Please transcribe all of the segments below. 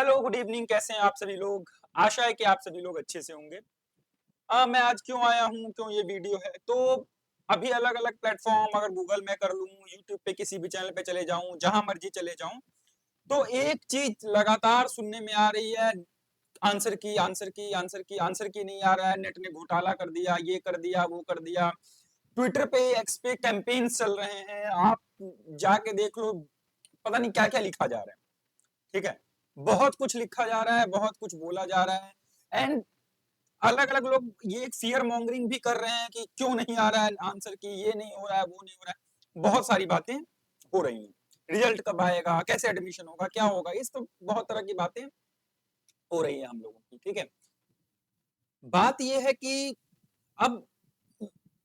Hello, good evening. कैसे हैं आप सभी लोग? आशा है कि आप सभी लोग अच्छे से होंगे। मैं आज क्यों आया हूँ, क्यों ये वीडियो है, तो अभी अलग-अलग प्लेटफ़ॉर्म अगर गूगल में कर लूँ, यूट्यूब पे किसी भी चैनल पे चले जाऊँ, जहाँ मर्ज़ी चले जाऊँ, तो एक चीज़ लगातार सुनने में आ रही है, आंसर की, आंसर की, आंसर की, आंसर की नहीं आ रहा है, नेट ने घोटाला कर दिया, ये कर दिया, वो कर दिया। ट्विटर पे, एक्स पे कैंपेन्स चल रहे हैं, आप जाके देख लो, पता नहीं क्या-क्या लिखा जा रहा है। ठीक है, बहुत कुछ लिखा जा रहा है, बहुत कुछ बोला जा रहा है एंड अलग अलग लोग ये फियर मॉन्गरिंग भी कर रहे हैं कि क्यों नहीं आ रहा है आंसर की, ये नहीं हो रहा है, वो नहीं हो रहा है। बहुत सारी बातें हो रही हैं, रिजल्ट कब आएगा, कैसे एडमिशन होगा, क्या होगा, इस तो बहुत तरह की बातें हो रही है हम लोगों की। ठीक है, बात यह है कि अब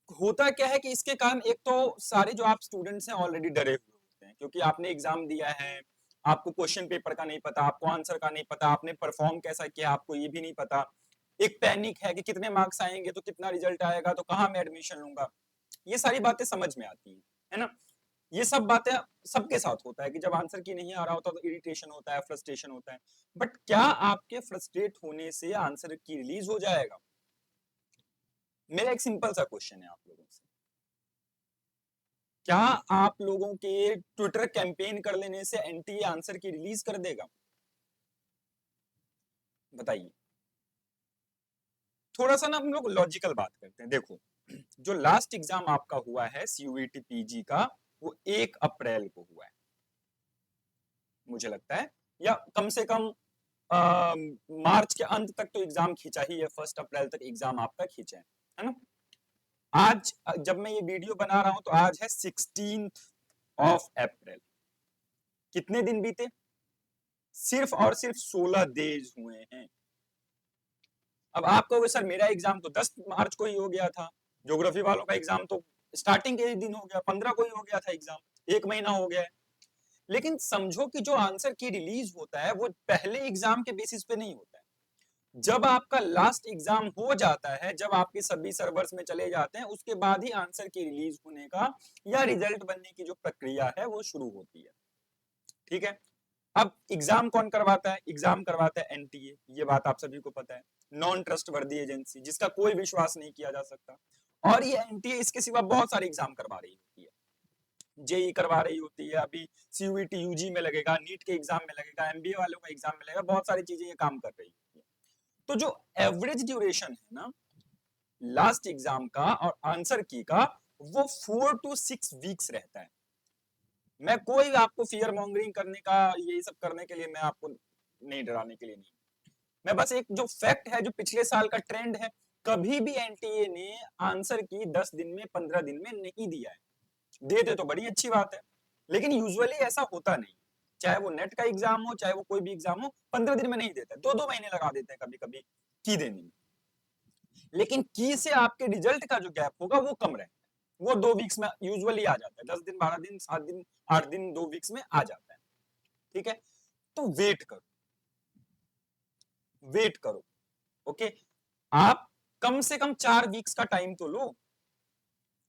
होता क्या है कि इसके कारण एक तो सारे जो आप स्टूडेंट्स हैं ऑलरेडी डरे हुए होते हैं, क्योंकि आपने एग्जाम दिया है, आपको क्वेश्चन पेपर का नहीं पता, आपको आंसर का नहीं पता, आपने परफॉर्म कैसा किया आपको ये भी नहीं पता। एक पैनिक है कि कितने मार्क्स आएंगे, तो कितना रिजल्ट आएगा, तो कहाँ मैं एडमिशन लूंगा। ये सारी बातें समझ में आती हैं, है ना। ये सब बातें सबके साथ होता है कि जब आंसर की नहीं आ रहा होता तो इरिटेशन होता है, फ्रस्ट्रेशन होता है। बट क्या आपके फ्रस्ट्रेट होने से आंसर की रिलीज हो जाएगा? मेरा एक सिंपल सा क्वेश्चन है आप लोगों से। क्या आप लोगों के ट्विटर कैंपेन कर लेने से एनटीए आंसर की रिलीज कर देगा? बताइए। थोड़ा सा ना हम लोग लॉजिकल बात करते हैं। देखो, जो लास्ट एग्जाम आपका हुआ है सीयूईटी पीजी का, वो 1 अप्रैल को हुआ है मुझे लगता है, या कम से कम मार्च के अंत तक तो एग्जाम खींचा ही है, 1 अप्रैल तक एग्जाम आपका खींचा है ना। आज जब मैं ये वीडियो बना रहा हूं तो आज है 16 अप्रैल। कितने दिन बीते? सिर्फ और सिर्फ 16 डेज हुए हैं। अब आप कहोगे सर मेरा एग्जाम तो 10 मार्च को ही हो गया था, ज्योग्राफी वालों का एग्जाम तो स्टार्टिंग के ही दिन हो गया, 15 को ही हो गया था एग्जाम, 1 महीना हो गया है। लेकिन समझो कि जो आंसर की रिलीज होता है वो पहले एग्जाम के बेसिस पे नहीं होता है। जब आपका लास्ट एग्जाम हो जाता है, जब आपके सभी सर्वर्स में चले जाते हैं, उसके बाद ही आंसर की रिलीज होने का या रिजल्ट बनने की जो प्रक्रिया है वो शुरू होती है। ठीक है, अब एग्जाम कौन करवाता है? एग्जाम करवाता है एनटीए, ये बात आप सभी को पता है। नॉन ट्रस्ट वर्दी एजेंसी, जिसका कोई विश्वास नहीं किया जा सकता। और ये एनटीए इसके सिवा बहुत सारे एग्जाम करवा रही होती है, जेई करवा रही होती है, अभी सीयूईटी यूजी में लगेगा, नीट के एग्जाम में लगेगा, एमबीए वालों का एग्जाम में लगेगा, बहुत सारी चीजें ये काम कर रही होती है। तो जो एवरेज ड्यूरेशन है ना लास्ट एग्जाम का और आंसर की का, वो 4 to 6 वीक्स रहता है। मैं कोई आपको फियर मॉन्गरिंग करने का, ये सब करने के लिए मैं आपको नहीं, डराने के लिए नहीं, मैं बस एक जो फैक्ट है, जो पिछले साल का ट्रेंड है, कभी भी एनटीए ने आंसर की 10 दिन में, 15 दिन में नहीं दिया है। देते तो बड़ी अच्छी बात है, लेकिन यूजुअली ऐसा होता नहीं। चाहे वो नेट का एग्जाम हो, चाहे वो कोई भी एग्जाम हो, 15 दिन में नहीं देता, 2-2 महीने लगा देते हैं कभी कभी की देने में। लेकिन की से आपके रिजल्ट का जो गैप होगा वो कम रहता है, वो 2 वीक्स में यूजुअली आ जाता है, 10 दिन, 12 दिन, 7 दिन, 8 दिन, 2 वीक्स में आ जाता है। ठीक है, तो वेट करो, वेट करो। ओके, आप कम से कम 4 वीक्स का टाइम तो लो,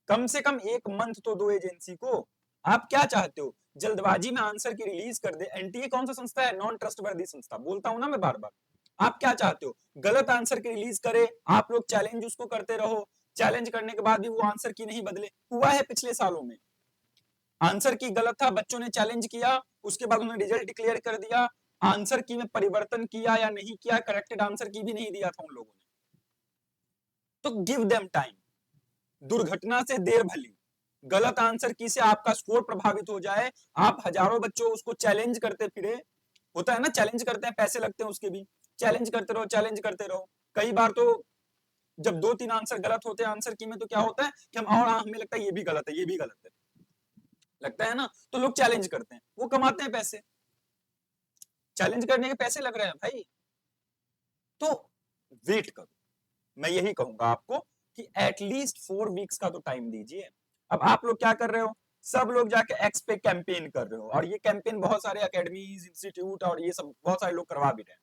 कम से कम 1 मंथ तो दो एजेंसी को। आप क्या चाहते हो, जल्दबाजी में आंसर की रिलीज कर दे? एनटीए कौन सा संस्था है? नॉन ट्रस्टवर्दी संस्था, बोलता हूं ना मैं बार बार। आप क्या चाहते हो, गलत आंसर की रिलीज करे, आप लोग चैलेंज उसको करते रहो, चैलेंज करने के बाद भी वो आंसर की नहीं बदले? हुआ है पिछले सालों में, आंसर की गलत था, बच्चों ने चैलेंज किया, उसके बाद उन्होंने रिजल्ट डिक्लेयर कर दिया, आंसर की में परिवर्तन किया या नहीं किया, करेक्टेड आंसर की भी नहीं दिया था उन लोगों ने। तो गिव देम टाइम, दुर्घटना से देर भली। गलत आंसर की से आपका स्कोर प्रभावित हो जाए, आप हजारों बच्चों उसको चैलेंज करते फिरे, होता है ना, चैलेंज करते हैं, पैसे लगते हैं उसके भी, चैलेंज करते रहो, चैलेंज करते रहो। कई बार तो जब 2-3 आंसर गलत होते हैं आंसर की में, तो क्या होता है कि हम, और हमें लगता है ये भी गलत है, ये भी गलत है, लगता है ना, तो लोग चैलेंज करते हैं, वो कमाते हैं पैसे, चैलेंज करने के पैसे लग रहे हैं भाई। तो वेट करो, मैं यही कहूंगा आपको कि एटलीस्ट 4 वीक्स का तो टाइम दीजिए। अब आप लोग क्या कर रहे हो, सब लोग जाके एक्स पे कैंपेन कर रहे हो, और ये कैंपेन बहुत सारे अकेडमीज, इंस्टीट्यूट और ये सब बहुत सारे लोग करवा भी रहे हैं।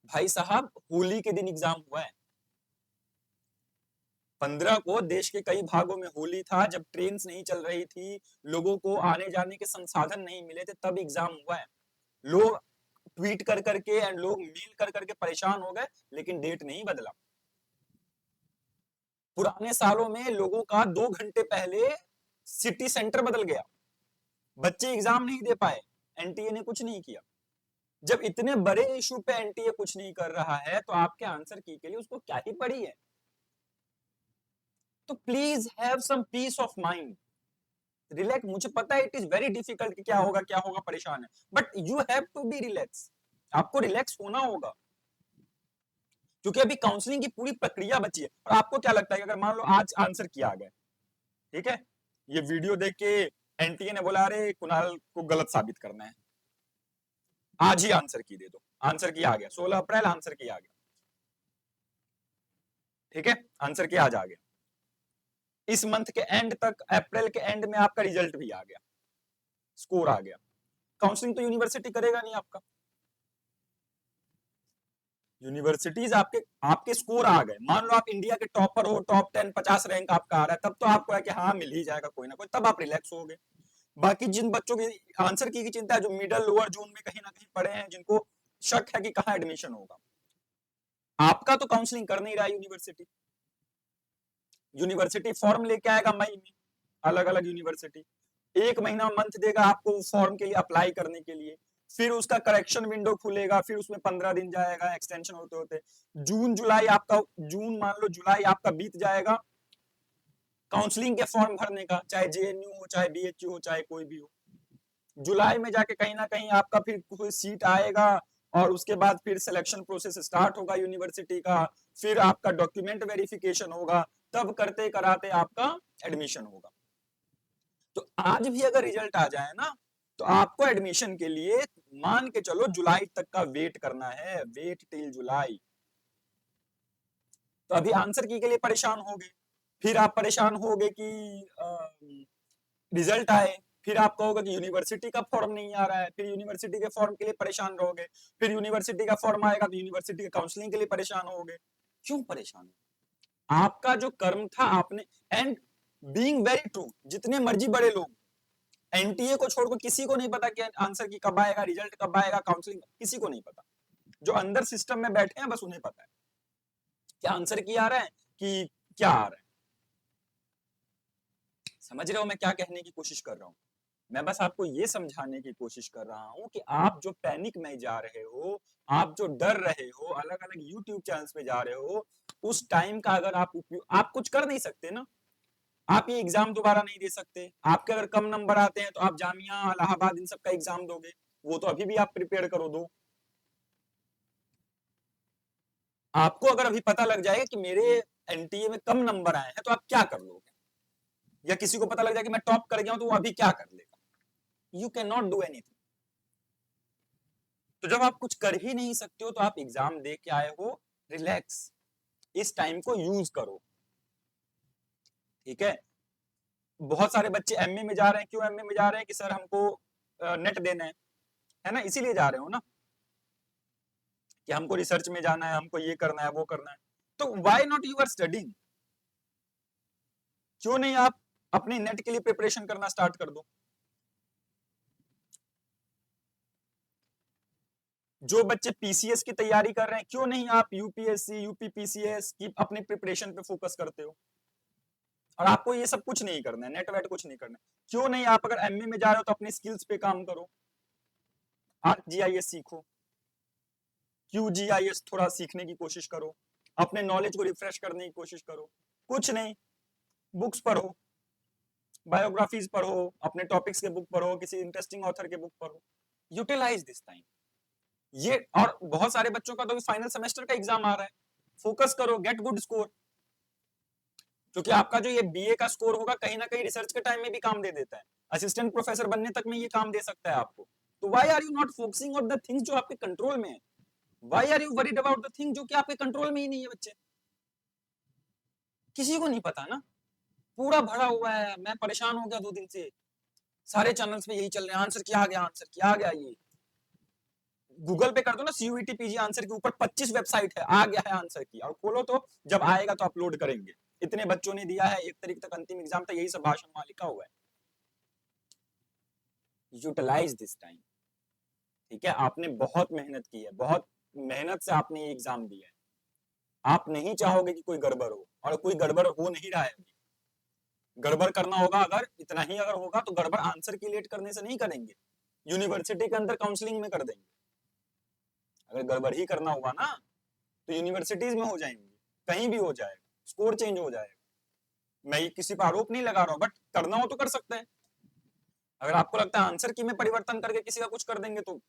भाई साहब, होली के दिन एग्जाम हुआ है, 15 को देश के कई भागों में होली था, जब ट्रेन नहीं चल रही थी, लोगों को आने जाने के संसाधन नहीं मिले थे, तब एग्जाम हुआ है। लोग ट्वीट कर करके एंड लोग मेल कर करके परेशान हो गए, लेकिन डेट नहीं बदला। पुराने सालों में लोगों का 2 घंटे पहले सिटी सेंटर बदल गया, बच्चे एग्जाम नहीं दे पाए, एनटीए ने कुछ नहीं किया। जब इतने बड़े इशू पे एनटीए कुछ नहीं कर रहा है तो आपके आंसर की के लिए उसको क्या ही पड़ी है। तो please have some peace of mind, relax. मुझे पता है इट इज वेरी डिफिकल्ट कि क्या होगा, परेशान है, but you have to be relax. आपको रिलैक्स होना होगा, क्योंकि अभी काउंसलिंग की पूरी प्रक्रिया बची है। और आपको क्या लगता है कि अगर मान लो आज आंसर किया गया, ठीक है, ये वीडियो देख के एनटीए ने बोला अरे कुणाल को गलत साबित करना है, आज ही आंसर की दे दो, आंसर की आ गया 16 अप्रैल, आंसर की आ गया, ठीक है, आंसर की आज आ गया, इस मंथ के एंड तक, अप्रैल के एंड में आपका रिजल्ट भी आ गया, स्कोर आ गया, काउंसलिंग तो यूनिवर्सिटी करेगा नहीं आपका। यूनिवर्सिटीज आपके आपके स्कोर आ गए, मान लो आप इंडिया के टॉपर हो, टॉप 10 50 रैंक आपका आ रहा है, तब तो आपको है कि हाँ मिल ही जाएगा कोई ना कोई, तब आप रिलैक्स हो गए। बाकी जिन बच्चों की आंसर की चिंता है, जो मिडल लोअर जोन में कहीं ना कहीं पड़े हैं, जिनको शक है कि कहाँ एडमिशन होगा, आपका तो काउंसलिंग कर नहीं रहा है यूनिवर्सिटी। यूनिवर्सिटी फॉर्म लेके आएगा मई में, अलग अलग यूनिवर्सिटी 1 महीना मंथ देगा आपको फॉर्म के लिए अप्लाई करने के लिए, फिर उसका करेक्शन विंडो खुलेगा, फिर उसमें 15 दिन जाएगा एक्सटेंशन होते होते, जून जुलाई आपका, जून मान लो जुलाई आपका बीत जाएगा काउंसलिंग के फॉर्म भरने का, चाहे जेएनयू हो, चाहे बीएचयू हो, चाहे कोई भी हो। जुलाई में जाके कहीं ना कहीं आपका फिर कोई सीट आएगा, और उसके बाद फिर सिलेक्शन प्रोसेस स्टार्ट होगा यूनिवर्सिटी का, फिर आपका डॉक्यूमेंट वेरिफिकेशन होगा, तब करते कराते आपका एडमिशन होगा। तो आज भी अगर रिजल्ट आ जाए ना, तो आपको एडमिशन के लिए मान के चलो जुलाई तक का वेट करना है, वेट टिल जुलाई। तो अभी आंसर की के लिए परेशान हो गए, फिर आप परेशान हो गए कि रिजल्ट आए, फिर आप कहोगे कि यूनिवर्सिटी का फॉर्म नहीं आ रहा है, फिर यूनिवर्सिटी के फॉर्म के लिए परेशान रहोगे, फिर यूनिवर्सिटी का फॉर्म आएगा तो यूनिवर्सिटी के काउंसलिंग के लिए परेशान होगे। क्यों परेशान? आपका जो कर्म था आपने, एंड बीइंग वेरी ट्रू, जितने मर्जी बड़े लोग, एनटीए को छोड़कर किसी को नहीं पता कि आंसर की कब आएगा, रिजल्ट कब आएगा, काउंसलिंग, किसी को नहीं पता। जो अंदर सिस्टम में बैठे हैं बस उन्हें पता है क्या आंसर की आ रहा है कि क्या आ रहा है। समझ रहे हो मैं क्या कहने की कोशिश कर रहा हूं? मैं बस आपको ये समझाने की कोशिश कर रहा हूं कि आप जो पैनिक में जा रहे हो, आप जो डर रहे हो, अलग अलग यूट्यूब चैनल्स पे जा रहे हो, उस टाइम का अगर आप उपयोग, आप कुछ कर नहीं सकते ना, आप ये एग्जाम दोबारा नहीं दे सकते, आपके अगर कम नंबर आते हैं तो आप जामिया इलाहाबाद इन सब का एग्जाम दोगे, वो तो अभी भी आप प्रिपेयर करो दो। आपको अगर अभी पता लग जाएगा कि मेरे एनटीए में कम नंबर आए हैं तो आप क्या कर लोगे, या किसी को पता लग जाए कि मैं टॉप कर गया हूं तो वो अभी क्या कर लेगा, you can not do anything. तो जब आप कुछ कर ही नहीं सकते हो तो आप एग्जाम दे के आए हो, रिलैक्स, इस टाइम को यूज करो, ठीक है। बहुत सारे बच्चे एमए में जा रहे हैं, क्यों एमए में जा रहे हैं कि सर हमको नेट देना है ना, इसीलिए जा रहे हो ना, कि हमको रिसर्च में जाना है, हमको ये करना है, वो करना है। तो why not you are studying, क्यों नहीं आप अपने नेट के लिए प्रिपरेशन करना स्टार्ट कर दो। जो बच्चे पीसीएस की तैयारी कर रहे हैं, क्यों नहीं आप यूपीएससी, यूपीपीसीएस की अपने प्रिपरेशन पे फोकस करते हो, और आपको ये सब कुछ नहीं करना है, नेट वेट कुछ नहीं करना है। क्यों नहीं आप अगर एमए में जा रहे हो तो अपने स्किल्स पे काम करो, आरजीआईएस सीखो, क्यूजीआईएस थोड़ा सीखने की कोशिश करो, अपने नॉलेज को रिफ्रेश करने की कोशिश करो। कुछ नहीं, बुक्स पढ़ो, बायोग्राफीज पढ़ो, अपने टॉपिक्स के बुक पढ़ो, किसी इंटरेस्टिंग ऑथर के बुक पढ़ो, यूटिलाइज दिस टाइम। ये, और बहुत सारे बच्चों का तो फाइनल सेमेस्टर का एग्जाम आ रहा है, फोकस करो, गेट गुड स्कोर, क्योंकि आपका जो ये बीए का स्कोर होगा कहीं ना कहीं रिसर्च के टाइम में भी काम दे देता है, असिस्टेंट प्रोफेसर बनने तक में ये काम दे सकता है आपको। तो why are you not focusing on the things जो आपके कंट्रोल में है, why are you worried about the thing जो कि आपके कंट्रोल में ही नहीं है। बच्चे, किसी को नहीं पता ना, पूरा भरा हुआ है, मैं परेशान हो गया 2 दिन से, सारे चैनल्स पे यही चल रहे हैं, आंसर किया गया, आंसर किया गया। ये गूगल पे कर दो ना सीयूईटी पीजी आंसर के ऊपर 25 वेबसाइट है, आ गया है आंसर की, और खोलो तो जब आएगा तो अपलोड करेंगे, इतने बच्चों ने दिया है, 1 तारीख तक अंतिम एग्जाम था, यही सब भाषण वहां लिखा हुआ है। यूटिलाइज दिस टाइम, ठीक है, आपने बहुत मेहनत की है, बहुत मेहनत से आपने ये एग्जाम दिया है। आप नहीं चाहोगे कि कोई गड़बड़ हो, और कोई गड़बड़ हो नहीं रहा है अभी। गड़बड़ करना होगा, अगर इतना ही अगर होगा तो गड़बड़ आंसर की लेट करने से नहीं करेंगे, यूनिवर्सिटी के अंदर काउंसलिंग में कर देंगे। अगर गड़बड़ ही करना होगा ना तो यूनिवर्सिटीज में हो जाएंगे, कहीं भी हो जाएगा, स्कोर चेंज हो जाएगा। मैं ये किसी पर आरोप नहीं लगा रहा हूँ, बट करना हो तो कर सकते हैं। अगर आपको लगता है आंसर की में परिवर्तन करके किसी का कुछ कर देंगे तो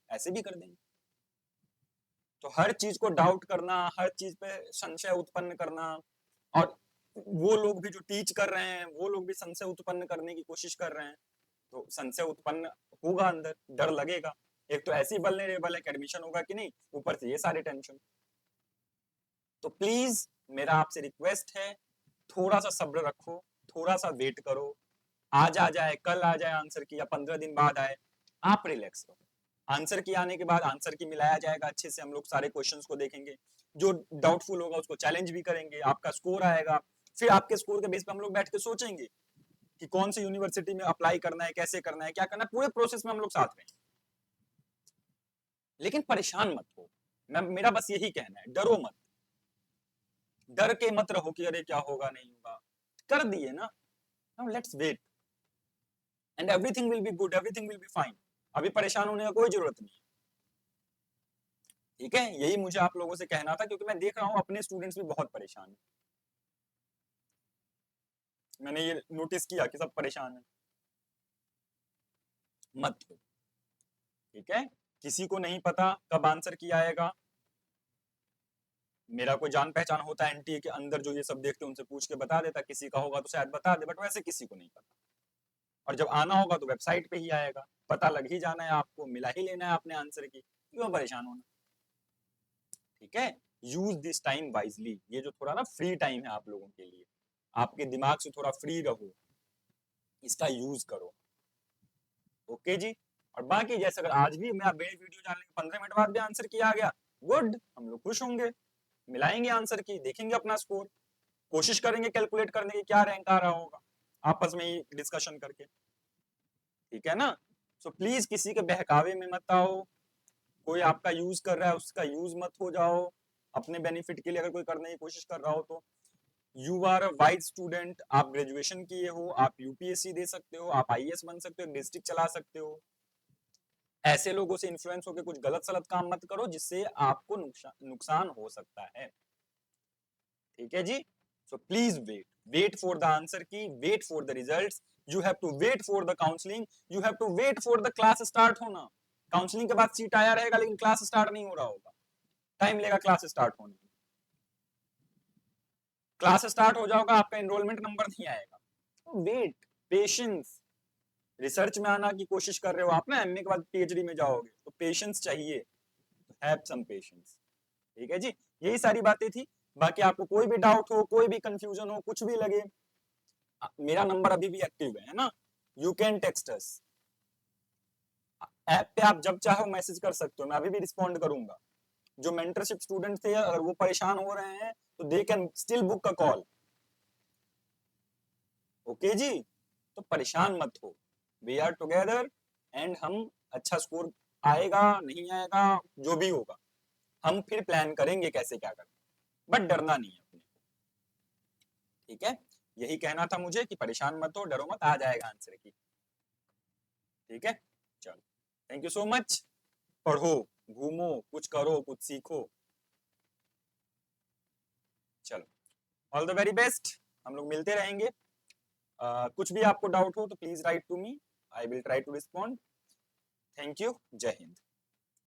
ऐसे भी कर देंगे। तो हर चीज को डाउट करना, हर चीज पे संशय उत्पन्न करना, और वो लोग भी जो टीच कर रहे हैं वो लोग भी संशय उत्पन्न करने की कोशिश कर रहे हैं, तो संशय उत्पन्न होगा, अंदर डर लगेगा। एक तो ऐसी वल्नरेबल है कि एडमिशन होगा कि नहीं, ऊपर से ये सारे टेंशन। तो प्लीज मेरा आपसे रिक्वेस्ट है, थोड़ा सा सब्र रखो, थोड़ा सा वेट करो। आज आ जाए, कल आ जाए आंसर की, या 15 दिन बाद आए, आप रिलैक्स रहो। आंसर की आने के बाद आंसर की मिलाया जाएगा अच्छे से, हम लोग सारे क्वेश्चंस को देखेंगे, जो डाउटफुल होगा उसको चैलेंज भी करेंगे, आपका स्कोर आएगा, फिर आपके स्कोर के बेस पे हम लोग बैठ के सोचेंगे कि कौन सी यूनिवर्सिटी में अप्लाई करना है, कैसे करना है, क्या करना है, पूरे प्रोसेस में हम लोग साथ रहें। लेकिन परेशान मत हो, मैं मेरा बस यही कहना है, डरो मत, डर के मत रहो कि अरे क्या होगा नहीं होगा, कर दिए ना, now let's wait and everything will be good, everything will be fine. अभी परेशान होने का कोई जरूरत नहीं है, ठीक है। यही मुझे आप लोगों से कहना था, क्योंकि मैं देख रहा हूँ अपने स्टूडेंट्स भी बहुत परेशान हैं। मैंने ये नोटिस किया कि सब परेशान हैं। मत हो, ठीक है। किसी को नहीं पता कब आंसर की आएगा। मेरा कोई जान पहचान होता है एनटीए के अंदर जो ये सब देखते, उनसे पूछ के बता देता, किसी का होगा तो शायद बता दे, बट वैसे किसी को नहीं पता। और जब आना होगा तो वेबसाइट पे ही आएगा, पता लग ही जाना है आपको, मिला ही लेना है आपने आंसर की, क्यों परेशान होना, ठीक है। यूज दिस टाइम वाइजली, ये जो थोड़ा ना फ्री टाइम है आप लोगों के लिए, आपके दिमाग से थोड़ा फ्री रहो, इसका यूज करो, ओके जी। और बाकी जैसे अगर आज भी मैं मेरी वीडियो डालने के 15 मिनट बाद भी आंसर किया गया, गुड, हम लोग खुश होंगे, मिलाएंगे आंसर की, देखेंगे अपना स्कोर, कोशिश करेंगे कैलकुलेट करने की क्या रैंक आ रहा होगा, आपस में ही डिस्कशन करके, ठीक है ना। सो प्लीज किसी के बहकावे में मत आओ, कोई आपका यूज कर रहा है उसका यूज मत हो जाओ, अपने बेनिफिट के लिए अगर कोई करने की कोशिश कर रहा हो तो। You are a wise student, आप ग्रेजुएशन किए हो, आप यूपीएससी दे सकते हो, आप आईएएस बन सकते हो, डिस्ट्रिक्ट चला सकते हो। ऐसे लोगों से इन्फ्लुएंस होकर कुछ गलत सलत काम मत करो जिससे आपको नुकसान हो सकता है, ठीक है जी। So please wait, wait for the answer की, wait for the results, you have to wait for the counselling, you have to wait for the class start होना। काउंसलिंग के बाद सीट आया रहेगा लेकिन क्लास स्टार्ट नहीं हो रहा होगा, टाइम लेगा क्लास स्टार्ट होने में। क्लास स्टार्ट हो जाएगा, आपका एनरोलमेंट नंबर नहीं आएगा, वेट, पेशेंस। रिसर्च में आना की कोशिश कर रहे हो आप ना, एमए के बाद पीएचडी में जाओगे, तो पेशेंस चाहिए, हैव सम पेशेंस, ठीक है जी। यही सारी बातें थी। बाकी आपको कोई भी डाउट हो, कोई भी कंफ्यूजन हो, कुछ भी लगे, मेरा नंबर अभी भी एक्टिव है ना, you can text us, app पे आप जब चाहो मैसेज कर सकते हो, मैं अभी भी रिस्पॉन्ड करूंगा। जो मेंटरशिप स्टूडेंट थे अगर वो परेशान हो रहे हैं तो they can still book a call, okay जी। तो परेशान मत हो, वी आर टुगेदर, एंड हम, अच्छा स्कोर आएगा नहीं आएगा जो भी होगा, हम फिर प्लान करेंगे कैसे क्या करना, बट डरना नहीं है अपने, ठीक है। यही कहना था मुझे कि परेशान मत हो, डरो मत, आ जाएगा आंसर की, ठीक है। चलो, थैंक यू सो मच। पढ़ो, घूमो, कुछ करो, कुछ सीखो, चलो, ऑल द वेरी बेस्ट, हम लोग मिलते रहेंगे। कुछ भी आपको डाउट हो तो please write to me, I will try to respond. Thank you, जय हिंद।